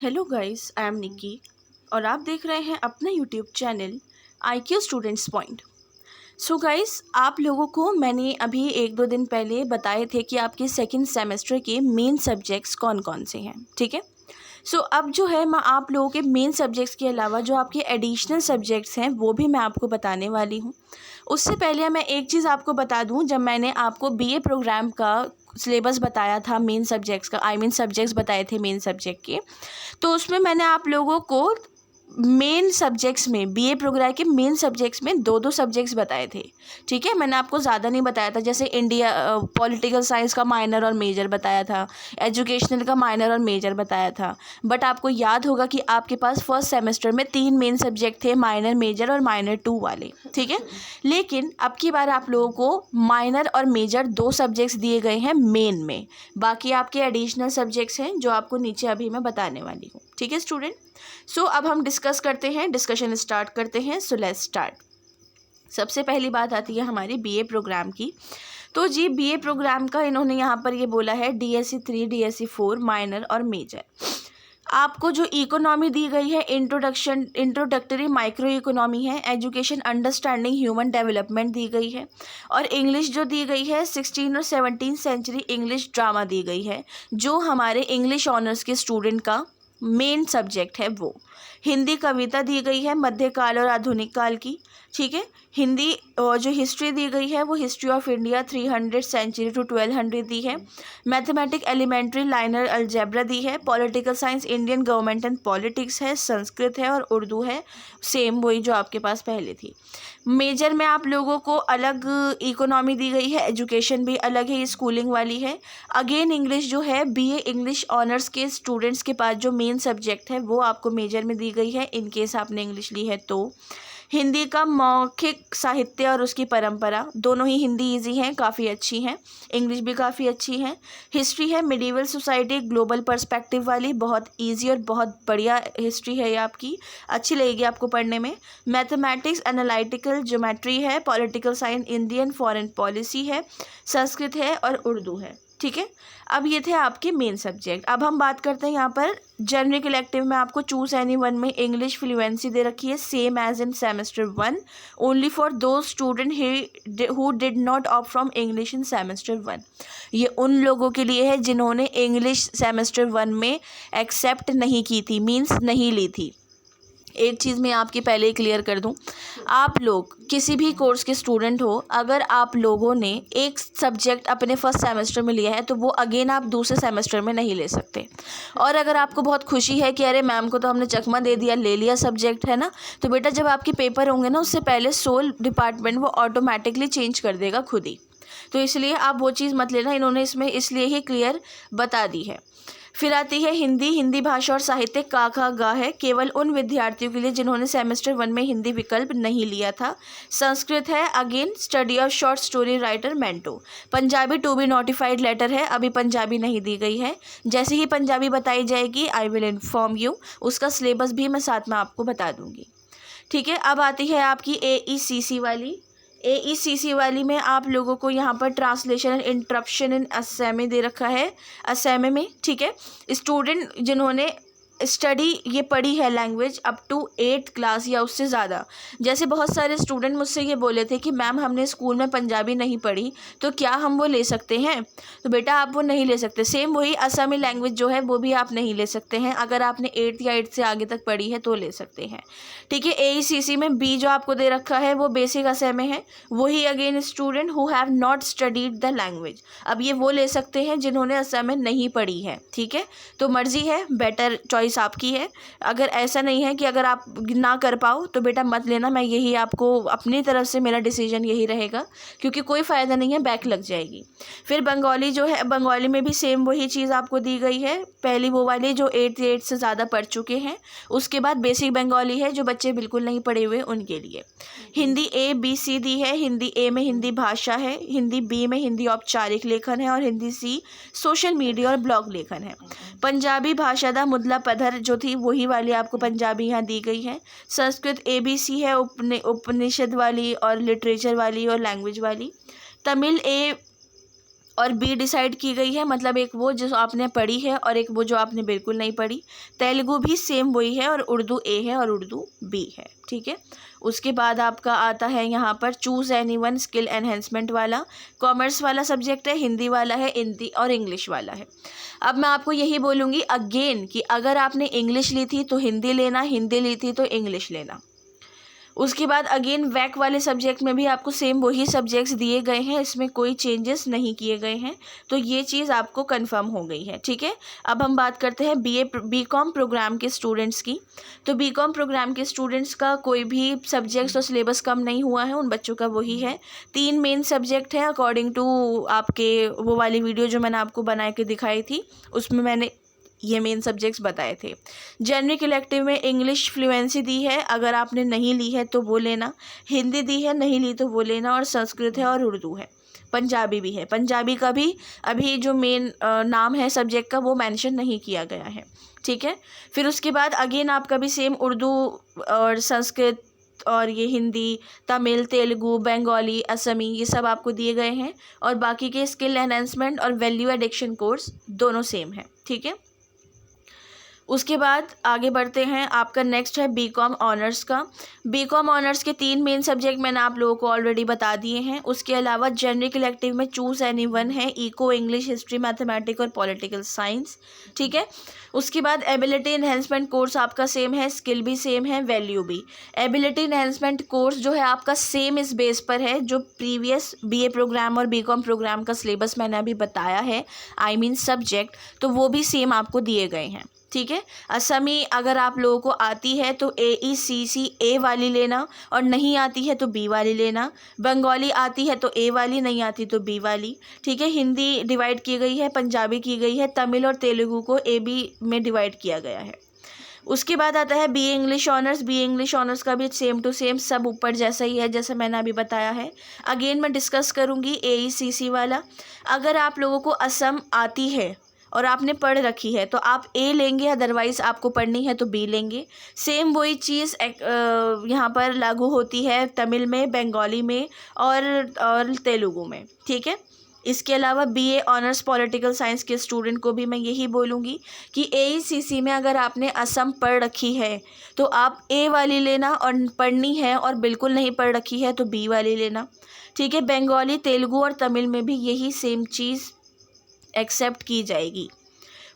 Hello guys, I am निकी और आप देख रहे हैं अपना YouTube channel IQ students point. So guys, आप लोगों को मैंने अभी 1-2 दिन पहले बताए थे कि आपके सेकंड सेमेस्टर के मेन सब्जेक्ट्स कौन कौन से हैं, ठीक है। सो अब जो है मैं आप लोगों के मेन सब्जेक्ट्स के अलावा जो आपके एडिशनल सब्जेक्ट्स हैं वो भी मैं आपको बताने वाली हूँ। उससे पहले मैं एक चीज़ आपको बता दूँ, जब मैंने आपको BA प्रोग्राम का सिलेबस बताया था मेन सब्जेक्ट्स का, आई मीन सब्जेक्ट्स बताए थे मेन सब्जेक्ट के, तो उसमें मैंने आप लोगों को मेन सब्जेक्ट्स में BA प्रोग्राम के मेन सब्जेक्ट्स में 2-2 सब्जेक्ट्स बताए थे, ठीक है। मैंने आपको ज़्यादा नहीं बताया था, जैसे इंडिया पॉलिटिकल साइंस का माइनर और मेजर बताया था, एजुकेशनल का माइनर और मेजर बताया था। बट आपको याद होगा कि आपके पास फर्स्ट सेमेस्टर में 3 मेन सब्जेक्ट थे, माइनर, मेजर और माइनर 2 वाले, ठीक है। लेकिन अब की बार आप लोगों को माइनर और मेजर 2 सब्जेक्ट्स दिए गए हैं मेन में, बाकी आपके एडिशनल सब्जेक्ट्स हैं जो आपको नीचे अभी मैं बताने वाली हूँ, ठीक है स्टूडेंट। सो अब हम डिस्कशन स्टार्ट करते हैं। So let's start. सबसे पहली बात आती है हमारी BA प्रोग्राम की। तो जी BA प्रोग्राम का इन्होंने यहाँ पर ये बोला है DSC 3, DSC 4 माइनर और मेजर। आपको जो इकोनॉमी दी गई है इंट्रोडक्टरी माइक्रो इकोनॉमी है, एजुकेशन अंडरस्टैंडिंग ह्यूमन डेवलपमेंट दी गई है, और इंग्लिश जो दी गई है 16 और 17 सेंचुरी इंग्लिश ड्रामा दी गई है, जो हमारे इंग्लिश ऑनर्स के स्टूडेंट का मेन सब्जेक्ट है वो। हिंदी कविता दी गई है मध्यकाल और आधुनिक काल की, ठीक है। हिंदी जो हिस्ट्री दी गई है वो history of India 300 century to 1200 दी है। मैथमेटिक एलिमेंट्री लाइनर अलजेब्रा दी है। Political science Indian government and politics है, संस्कृत है और उर्दू है, सेम वही जो आपके पास पहले थी। मेजर में आप लोगों को अलग इकोनॉमी दी गई है, एजुकेशन भी अलग है, ये स्कूलिंग वाली है। अगेन इंग्लिश जो है BA इंग्लिश ऑनर्स के स्टूडेंट्स के पास जो मेन सब्जेक्ट है वो आपको मेजर में दी गई है, इन केस आपने इंग्लिश ली है तो। हिंदी का मौखिक साहित्य और उसकी परंपरा, दोनों ही हिंदी इजी हैं, काफ़ी अच्छी हैं, इंग्लिश भी काफ़ी अच्छी है। हिस्ट्री है मिडिवल सोसाइटी ग्लोबल पर्सपेक्टिव वाली, बहुत इजी और बहुत बढ़िया हिस्ट्री है ये आपकी, अच्छी लगेगी आपको पढ़ने में। मैथमेटिक्स एनालिटिकल ज्योमेट्री है, political science Indian foreign policy है, संस्कृत है और उर्दू है, ठीक है। अब ये थे आपके मेन सब्जेक्ट। अब हम बात करते हैं यहाँ पर जनरल इलेक्टिव में आपको चूज एनी वन में इंग्लिश फ्लुएंसी दे रखी है, same as in semester 1, only for those student who did not opt from English in semester 1। ये उन लोगों के लिए है जिन्होंने इंग्लिश सेमेस्टर 1 में एक्सेप्ट नहीं की थी, मीन्स नहीं ली थी। एक चीज़ मैं आपकी पहले ही क्लियर कर दूं, आप लोग किसी भी कोर्स के स्टूडेंट हो, अगर आप लोगों ने एक सब्जेक्ट अपने फर्स्ट सेमेस्टर में लिया है तो वो अगेन आप दूसरे सेमेस्टर में नहीं ले सकते। और अगर आपको बहुत खुशी है कि अरे मैम को तो हमने चकमा दे दिया, ले लिया सब्जेक्ट, है ना, तो बेटा जब आपके पेपर होंगे ना उससे पहले सोल डिपार्टमेंट वो ऑटोमेटिकली चेंज कर देगा खुद ही, तो इसलिए आप वो चीज़ मत लेना, इन्होंने इसमें इसलिए ही क्लियर बता दी है। फिर आती है हिंदी भाषा और साहित्य का खा गा है, केवल उन विद्यार्थियों के लिए जिन्होंने सेमेस्टर 1 में हिंदी विकल्प नहीं लिया था। संस्कृत है again study of short story writer Manto. Punjabi to be notified letter है, अभी पंजाबी नहीं दी गई है, जैसे ही पंजाबी बताई जाएगी आई विल इन्फॉर्म यू, उसका सिलेबस भी मैं साथ में आपको बता दूंगी, ठीक है। अब आती है आपकी AECC वाली। AECC वाली में आप लोगों को यहाँ पर ट्रांसलेशन एंड इंटरप्शन इन असैमी दे रखा है, असैमी में, ठीक है। स्टूडेंट जिन्होंने स्टडी ये पढ़ी है language up to 8th class या उससे ज़्यादा, जैसे बहुत सारे स्टूडेंट मुझसे ये बोले थे कि मैम हमने स्कूल में पंजाबी नहीं पढ़ी तो क्या हम वो ले सकते हैं, तो बेटा आप वो नहीं ले सकते। सेम वही असमी लैंग्वेज जो है वो भी आप नहीं ले सकते हैं, अगर आपने 8th या 8th से आगे तक पढ़ी है तो ले सकते हैं, ठीक है। AECC में B जो आपको दे रखा है वो बेसिक असमी है, वही again student who have not studied the language, अब ये वो ले सकते हैं जिन्होंने असमी नहीं पढ़ी है, ठीक है। तो मर्जी है, बेटर चॉइस आपकी है। अगर ऐसा नहीं है कि अगर आप ना कर पाओ तो बेटा मत लेना, मैं यही आपको अपनी तरफ से मेरा डिसीजन यही रहेगा, क्योंकि कोई फ़ायदा नहीं है, बैक लग जाएगी। फिर बंगाली जो है, बंगाली में भी सेम वही चीज़ आपको दी गई है, पहली वो वाली जो 8th से ज़्यादा पढ़ चुके हैं, उसके बाद बेसिक बंगाली है जो बच्चे बिल्कुल नहीं पढ़े हुए उनके लिए। हिंदी ABC दी है, हिंदी A में हिंदी भाषा है, हिंदी B में हिंदी औपचारिक लेखन है और हिंदी C सोशल मीडिया और ब्लॉग लेखन है। पंजाबी भाषा दा मुदला पधर जो थी वही वाली आपको पंजाबी यहाँ दी गई है। संस्कृत ABC है उपनिषद वाली और लिटरेचर वाली और लैंग्वेज वाली। तमिल और बी डिसाइड की गई है, मतलब एक वो जो आपने पढ़ी है और एक वो जो आपने बिल्कुल नहीं पढ़ी। तेलुगु भी सेम वही है और उर्दू ए है और उर्दू बी है, ठीक है। उसके बाद आपका आता है यहाँ पर choose any one skill enhancement वाला, कॉमर्स वाला सब्जेक्ट है, हिंदी वाला है, हिंदी और इंग्लिश वाला है। अब मैं आपको यही बोलूँगी अगेन कि अगर आपने इंग्लिश ली थी तो हिंदी लेना, हिंदी ली थी तो इंग्लिश लेना। उसके बाद अगेन वैक वाले सब्जेक्ट में भी आपको सेम वही सब्जेक्ट्स दिए गए हैं, इसमें कोई चेंजेस नहीं किए गए हैं, तो ये चीज़ आपको कंफर्म हो गई है, ठीक है। अब हम बात करते हैं बीकॉम प्रोग्राम के स्टूडेंट्स की। तो बीकॉम प्रोग्राम के स्टूडेंट्स का कोई भी सब्जेक्ट्स और सिलेबस कम नहीं हुआ है, उन बच्चों का वही है। 3 मेन सब्जेक्ट हैं अकॉर्डिंग टू आपके वो वाली वीडियो जो मैंने आपको बना के दिखाई थी, उसमें मैंने ये मेन सब्जेक्ट्स बताए थे। जनरिक इलेक्टिव में इंग्लिश फ्लुएंसी दी है, अगर आपने नहीं ली है तो वो लेना, हिंदी दी है नहीं ली तो वो लेना, और संस्कृत है और उर्दू है, पंजाबी भी है। पंजाबी का भी अभी जो मेन नाम है सब्जेक्ट का वो मेंशन नहीं किया गया है, ठीक है। फिर उसके बाद अगेन आपका भी सेम उर्दू और संस्कृत और ये हिंदी, तमिल, तेलुगु, बंगाली, असमी ये सब आपको दिए गए हैं, और बाकी के स्किल एनहेंसमेंट और वैल्यू एडिक्शन कोर्स दोनों सेम है, ठीक है। उसके बाद आगे बढ़ते हैं, आपका नेक्स्ट है बीकॉम ऑनर्स का। बीकॉम ऑनर्स के 3 मेन सब्जेक्ट मैंने आप लोगों को ऑलरेडी बता दिए हैं। उसके अलावा जनरिक इलेक्टिव में चूज़ एनी वन है, इको, इंग्लिश, हिस्ट्री, मैथमेटिक्स और पॉलिटिकल साइंस, ठीक है। उसके बाद एबिलिटी इन्हेंसमेंट कोर्स आपका सेम है, स्किल भी सेम है, वैल्यू भी। एबिलिटी इन्हेंसमेंट कोर्स जो है आपका सेम इस बेस पर है जो प्रीवियस बीए प्रोग्राम और बीकॉम प्रोग्राम का सिलेबस मैंने अभी बताया है, आई मीन सब्जेक्ट, तो वो भी सेम आपको दिए गए हैं, ठीक है। असमी अगर आप लोगों को आती है तो AECC वाली लेना, और नहीं आती है तो बी वाली लेना। बंगाली आती है तो ए वाली, नहीं आती तो बी वाली, ठीक है। हिंदी डिवाइड की गई है, पंजाबी की गई है, तमिल और तेलुगु को AB में डिवाइड किया गया है। उसके बाद आता है BA English honours. BA English honours का भी सेम टू सेम सब ऊपर जैसा ही है जैसे मैंने अभी बताया है। अगेन मैं डिस्कस करूँगी AECC वाला। अगर आप लोगों को असम आती है और आपने पढ़ रखी है तो आप ए लेंगे, अदरवाइज़ आपको पढ़नी है तो बी लेंगे। सेम वही चीज़ यहाँ पर लागू होती है तमिल में, बंगाली में और तेलुगु में, ठीक है। इसके अलावा BA ऑनर्स पॉलिटिकल साइंस के स्टूडेंट को भी मैं यही बोलूँगी कि AECC में अगर आपने असम पढ़ रखी है तो आप ए वाली लेना, और पढ़नी है और बिल्कुल नहीं पढ़ रखी है तो बी वाली लेना, ठीक है। बंगाली, तेलुगु और तमिल में भी यही सेम चीज़ एक्सेप्ट की जाएगी।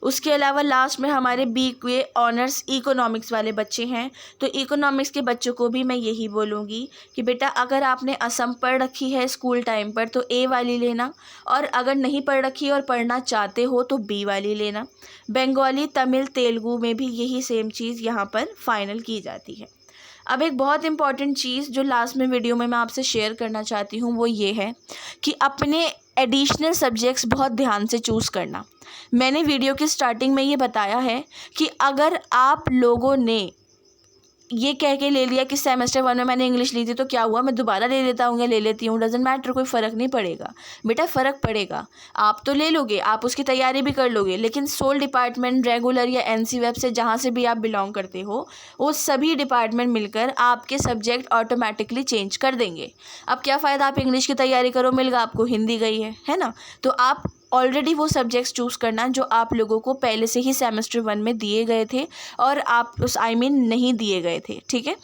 उसके अलावा लास्ट में हमारे BA ऑनर्स इकोनॉमिक्स वाले बच्चे हैं, तो इकोनॉमिक्स के बच्चों को भी मैं यही बोलूँगी कि बेटा अगर आपने असम पढ़ रखी है स्कूल टाइम पर तो ए वाली लेना, और अगर नहीं पढ़ रखी और पढ़ना चाहते हो तो बी वाली लेना। बंगाली, तमिल, तेलुगु में भी यही सेम चीज़ यहाँ पर फाइनल की जाती है। अब एक बहुत इंपॉर्टेंट चीज़ जो लास्ट में वीडियो में मैं आपसे शेयर करना चाहती हूँ वो ये है कि अपने एडिशनल सब्जेक्ट्स बहुत ध्यान से चूज़ करना। मैंने वीडियो की स्टार्टिंग में ये बताया है कि अगर आप लोगों ने ये कह के ले लिया कि सेमेस्टर 1 में मैंने इंग्लिश ली थी तो क्या हुआ, मैं दोबारा ले लेता हूँ या ले लेती हूँ, डजेंट मैटर, कोई फ़र्क नहीं पड़ेगा बेटा, फ़र्क पड़ेगा। आप तो ले लोगे, आप उसकी तैयारी भी कर लोगे, लेकिन सोल डिपार्टमेंट, रेगुलर या NC वेब से जहाँ से भी आप बिलोंग करते हो वो सभी डिपार्टमेंट मिलकर आपके सब्जेक्ट ऑटोमेटिकली चेंज कर देंगे। अब क्या फ़ायदा आप इंग्लिश की तैयारी करो, मिल गया आपको हिंदी गई है ना। तो आप ऑलरेडी वो सब्जेक्ट्स चूज़ करना जो आप लोगों को पहले से ही सेमेस्टर 1 में दिए गए थे और आप उस नहीं दिए गए थे, ठीक है।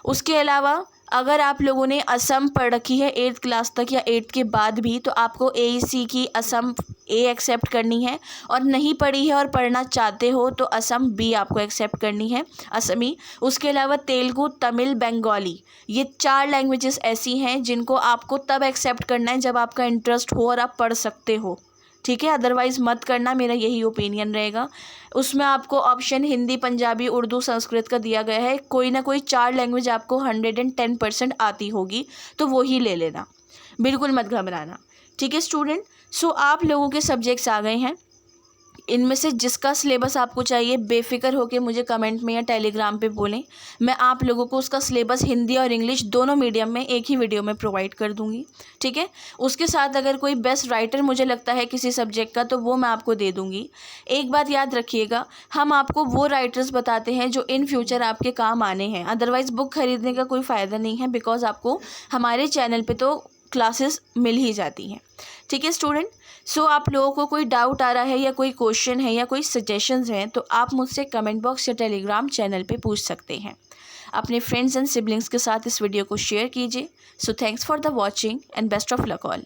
उसके अलावा अगर आप लोगों ने असम पढ़ रखी है 8th क्लास तक या 8th के बाद भी, तो आपको AEC की असम A एक्सेप्ट करनी है, और नहीं पढ़ी है और पढ़ना चाहते हो तो असम B आपको एक्सेप्ट करनी है, असमी। उसके अलावा तेलुगु, तमिल, बंगाली, ये 4 लैंग्वेजेस ऐसी हैं जिनको आपको तब एक्सेप्ट करना है जब आपका इंटरेस्ट हो और आप पढ़ सकते हो, ठीक है। अदरवाइज़ मत करना, मेरा यही ओपिनियन रहेगा। उसमें आपको ऑप्शन हिंदी, पंजाबी, उर्दू, संस्कृत का दिया गया है। कोई ना कोई 4 लैंग्वेज आपको 110% आती होगी तो वो ही ले लेना, बिल्कुल मत घबराना, ठीक है स्टूडेंट। सो आप लोगों के सब्जेक्ट्स आ गए हैं, इनमें से जिसका सिलेबस आपको चाहिए बेफिक्र होकर मुझे कमेंट में या टेलीग्राम पे बोलें, मैं आप लोगों को उसका सिलेबस हिंदी और इंग्लिश दोनों मीडियम में एक ही वीडियो में प्रोवाइड कर दूंगी, ठीक है। उसके साथ अगर कोई बेस्ट राइटर मुझे लगता है किसी सब्जेक्ट का तो वो मैं आपको दे दूंगी। एक बात याद रखिएगा, हम आपको वो राइटर्स बताते हैं जो इन फ्यूचर आपके काम आने हैं, अदरवाइज़ बुक खरीदने का कोई फ़ायदा नहीं है, बिकॉज आपको हमारे चैनल पर तो क्लासेस मिल ही जाती हैं, ठीक है स्टूडेंट। सो आप लोगों को कोई डाउट आ रहा है या कोई क्वेश्चन है या कोई सजेशंस हैं तो आप मुझसे कमेंट बॉक्स या टेलीग्राम चैनल पे पूछ सकते हैं। अपने फ्रेंड्स एंड सिबलिंग्स के साथ इस वीडियो को शेयर कीजिए। So thanks for the watching and best of luck all.